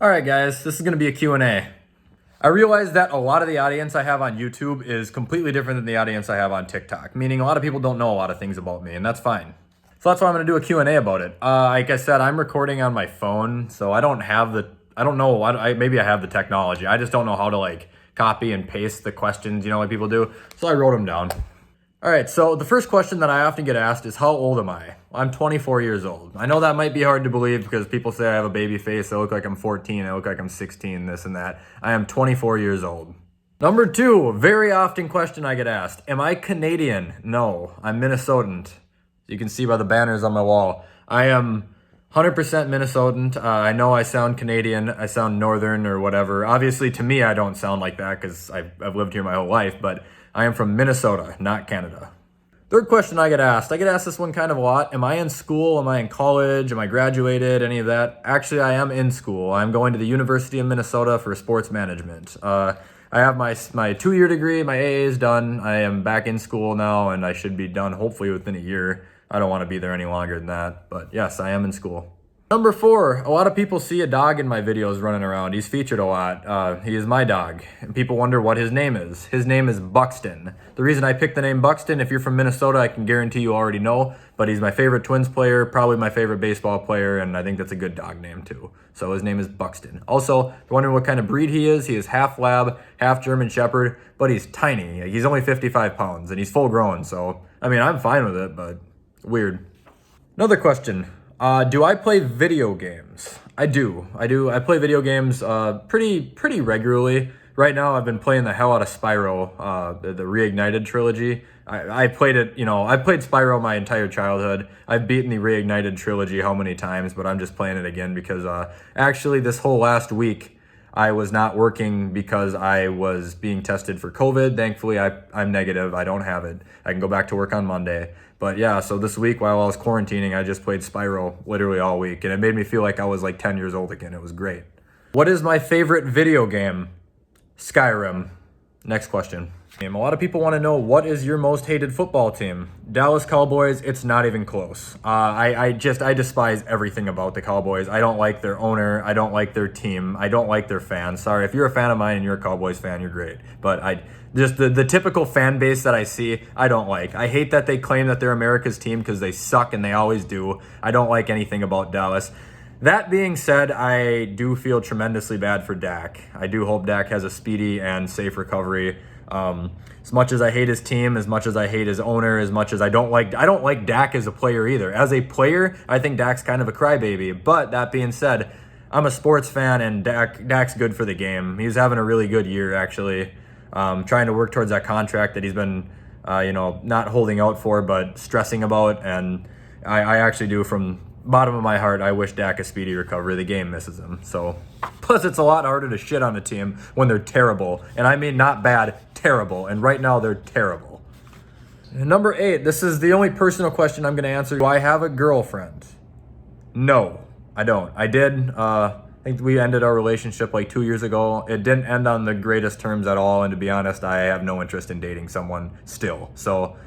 All right, guys, this is going to be a Q&A. I realize that a lot of the audience I have on YouTube is completely different than the audience I have on TikTok, meaning a lot of people don't know a lot of things about me, and that's fine. So that's why I'm going to do a Q&A about it. Like I said, I'm recording on my phone, so I don't have the, I don't know, maybe I have the technology. I just don't know how to like copy and paste the questions, you know, like people do. So I wrote them down. All right, so the first question that I often get asked is, how old am I? I'm 24 years old. I know that might be hard to believe because people say I have a baby face, I look like I'm 14, I look like I'm 16, this and that. I am 24 years old. Number two, very often question I get asked, am I Canadian? No, I'm Minnesotan. You can see by the banners on my wall. I am 100% Minnesotan. I know I sound Canadian, I sound Northern or whatever. Obviously, to me, I don't sound like that because I've lived here my whole life, but I am from Minnesota, not Canada. Third question I get asked this one kind of a lot. Am I in school? Am I in college? Am I graduated? Any of that? Actually, I am in school. I'm going to the University of Minnesota for sports management. I have my 2-year degree, my AA is done. I am back in school now, and I should be done hopefully within a year. I don't want to be there any longer than that, but yes, I am in school. Number four, a lot of people see a dog in my videos running around. He's featured a lot. He is my dog, and people wonder what his name is. His name is Buxton. The reason I picked the name Buxton, if you're from Minnesota, I can guarantee you already know, but he's my favorite Twins player, probably my favorite baseball player, and I think that's a good dog name too. So his name is Buxton. Also, if you're wondering what kind of breed he is half lab, half German Shepherd, but he's tiny. He's only 55 pounds, and he's full grown, so, I mean, I'm fine with it, but weird. Another question. Do I play video games? I do. I play video games pretty regularly. Right now, I've been playing the hell out of Spyro, the Reignited trilogy. I played it, I played Spyro my entire childhood. I've beaten the Reignited trilogy how many times, but I'm just playing it again because actually this whole last week, I was not working because I was being tested for COVID. Thankfully, I'm negative. I don't have it. I can go back to work on Monday. But yeah, so this week while I was quarantining, I just played Spyro literally all week. And it made me feel like I was like 10 years old again. It was great. What is my favorite video game? Skyrim. Next question. A lot of people want to know, what is your most hated football team? Dallas Cowboys. It's not even close. I despise everything about the Cowboys. I don't like their owner. I don't like their team. I don't like their fans. Sorry, if you're a fan of mine and you're a Cowboys fan, you're great. But just the typical fan base that I see, I don't like. I hate that they claim that they're America's team because they suck and they always do. I don't like anything about Dallas. That being said, I do feel tremendously bad for Dak. I do hope Dak has a speedy and safe recovery. As much as I hate his team, as much as I hate his owner, as much as I don't like Dak as a player either. As a player, I think Dak's kind of a crybaby. But that being said, I'm a sports fan and Dak's good for the game. He's having a really good year, actually. Trying to work towards that contract that he's been, not holding out for, but stressing about. And I actually do, from bottom of my heart, I wish Dak a speedy recovery. The game misses him. So, plus it's a lot harder to shit on a team when they're terrible. And I mean not bad, terrible. And right now they're terrible. And number 8, this is the only personal question I'm going to answer. Do I have a girlfriend? No, I don't. I did. I think we ended our relationship like 2 years ago. It didn't end on the greatest terms at all. And to be honest, I have no interest in dating someone still. So,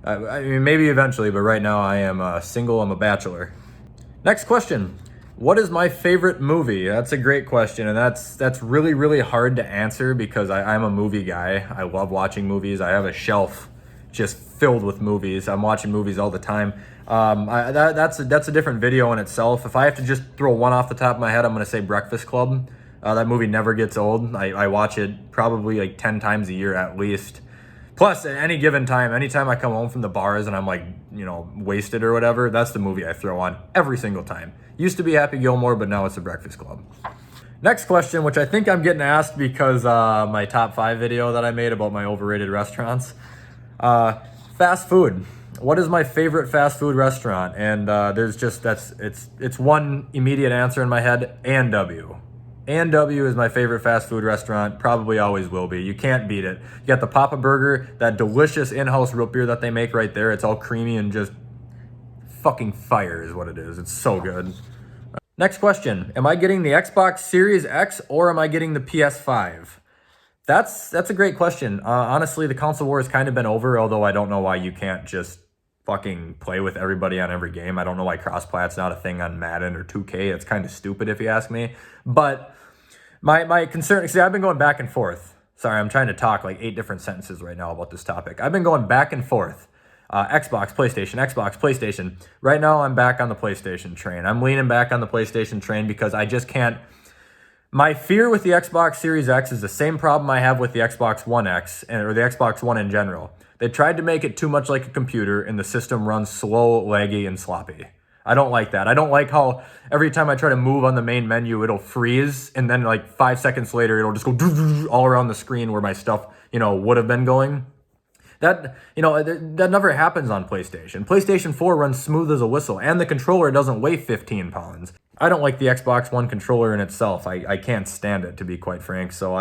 I mean, maybe eventually, but right now I am single. I'm a bachelor. Next question. What is my favorite movie? That's a great question, and that's really, really hard to answer because I'm a movie guy. I love watching movies. I have a shelf just filled with movies. I'm watching movies all the time. That's a different video in itself. If I have to just throw one off the top of my head, I'm going to say Breakfast Club. That movie never gets old. I watch it probably like 10 times a year at least. Plus, at any given time, anytime I come home from the bars and I'm like, wasted or whatever, that's the movie I throw on every single time. Used to be Happy Gilmore, but now it's The Breakfast Club. Next question, which I think I'm getting asked because my top 5 video that I made about my overrated restaurants. Fast food. What is my favorite fast food restaurant? And it's one immediate answer in my head, A&W. A&W is my favorite fast food restaurant, probably always will be. You can't beat it. You got the Papa Burger, that delicious in-house root beer that they make right there. It's all creamy and just fucking fire is what it is. It's so good. Next question. Am I getting the Xbox Series X or am I getting the PS5? That's a great question. Honestly, the console war has kind of been over, although I don't know why you can't just fucking play with everybody on every game. I don't know why cross-plat's not a thing on Madden or 2K. It's kind of stupid if you ask me. But My concern, see, I've been going back and forth. Sorry, I'm trying to talk like 8 different sentences right now about this topic. I've been going back and forth. Xbox, PlayStation. Right now, I'm back on the PlayStation train. I'm leaning back on the PlayStation train because I just can't. My fear with the Xbox Series X is the same problem I have with the Xbox One X or the Xbox One in general. They tried to make it too much like a computer and the system runs slow, laggy, and sloppy. I don't like that. I don't like how every time I try to move on the main menu, it'll freeze, and then like 5 seconds later, it'll just go all around the screen where my stuff, would have been going. That never happens on PlayStation. PlayStation 4 runs smooth as a whistle, and the controller doesn't weigh 15 pounds. I don't like the Xbox One controller in itself. I can't stand it, to be quite frank. So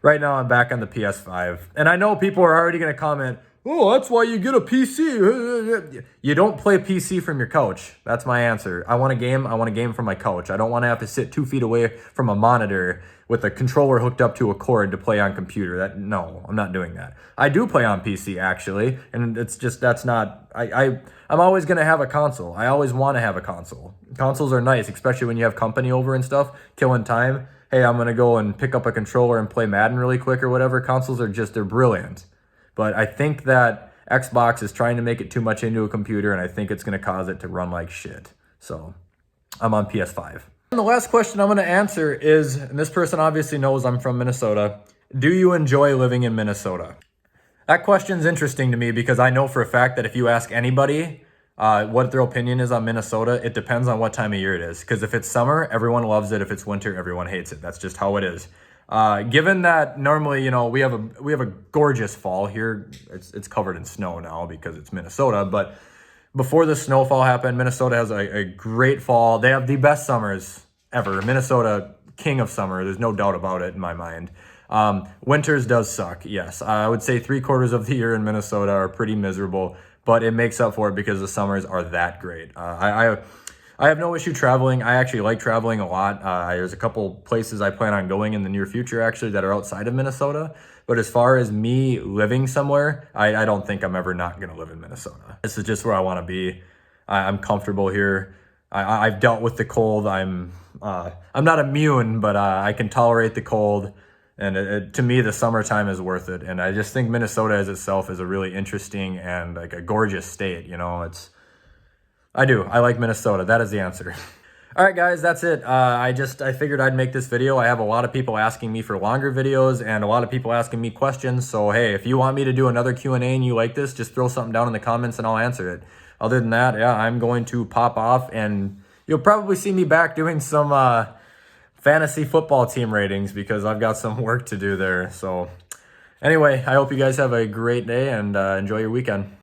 right now I'm back on the PS5. And I know people are already going to comment, oh, that's why you get a PC. You don't play PC from your couch. That's my answer. I want a game from my couch. I don't want to have to sit 2 feet away from a monitor with a controller hooked up to a cord to play on computer. No, I'm not doing that. I do play on PC actually, and it's just I'm always gonna have a console. I always want to have a console. Consoles are nice, especially when you have company over and stuff, killing time. Hey, I'm gonna go and pick up a controller and play Madden really quick or whatever. Consoles they're brilliant. But I think that Xbox is trying to make it too much into a computer, and I think it's going to cause it to run like shit. So I'm on PS5. And the last question I'm going to answer is, and this person obviously knows I'm from Minnesota, do you enjoy living in Minnesota? That question's interesting to me because I know for a fact that if you ask anybody what their opinion is on Minnesota, it depends on what time of year it is. Because if it's summer, everyone loves it. If it's winter, everyone hates it. That's just how it is. Given that normally, we have a gorgeous fall here. It's covered in snow now because it's Minnesota, but before the snowfall happened, Minnesota has a great fall. They have the best summers ever. Minnesota, king of summer. There's no doubt about it in my mind. Winters does suck. Yes. I would say 3/4 of the year in Minnesota are pretty miserable, but it makes up for it because the summers are that great. I have no issue traveling. I actually like traveling a lot. There's a couple places I plan on going in the near future, actually, that are outside of Minnesota. But as far as me living somewhere, I don't think I'm ever not going to live in Minnesota. This is just where I want to be. I'm comfortable here. I've dealt with the cold. I'm not immune, but I can tolerate the cold. And to me, the summertime is worth it. And I just think Minnesota as itself is a really interesting and like a gorgeous state. I like Minnesota. That is the answer. All right, guys, that's it. I figured I'd make this video. I have a lot of people asking me for longer videos and a lot of people asking me questions. So, hey, if you want me to do another Q&A and you like this, just throw something down in the comments and I'll answer it. Other than that, yeah, I'm going to pop off and you'll probably see me back doing some fantasy football team ratings because I've got some work to do there. So, anyway, I hope you guys have a great day and enjoy your weekend.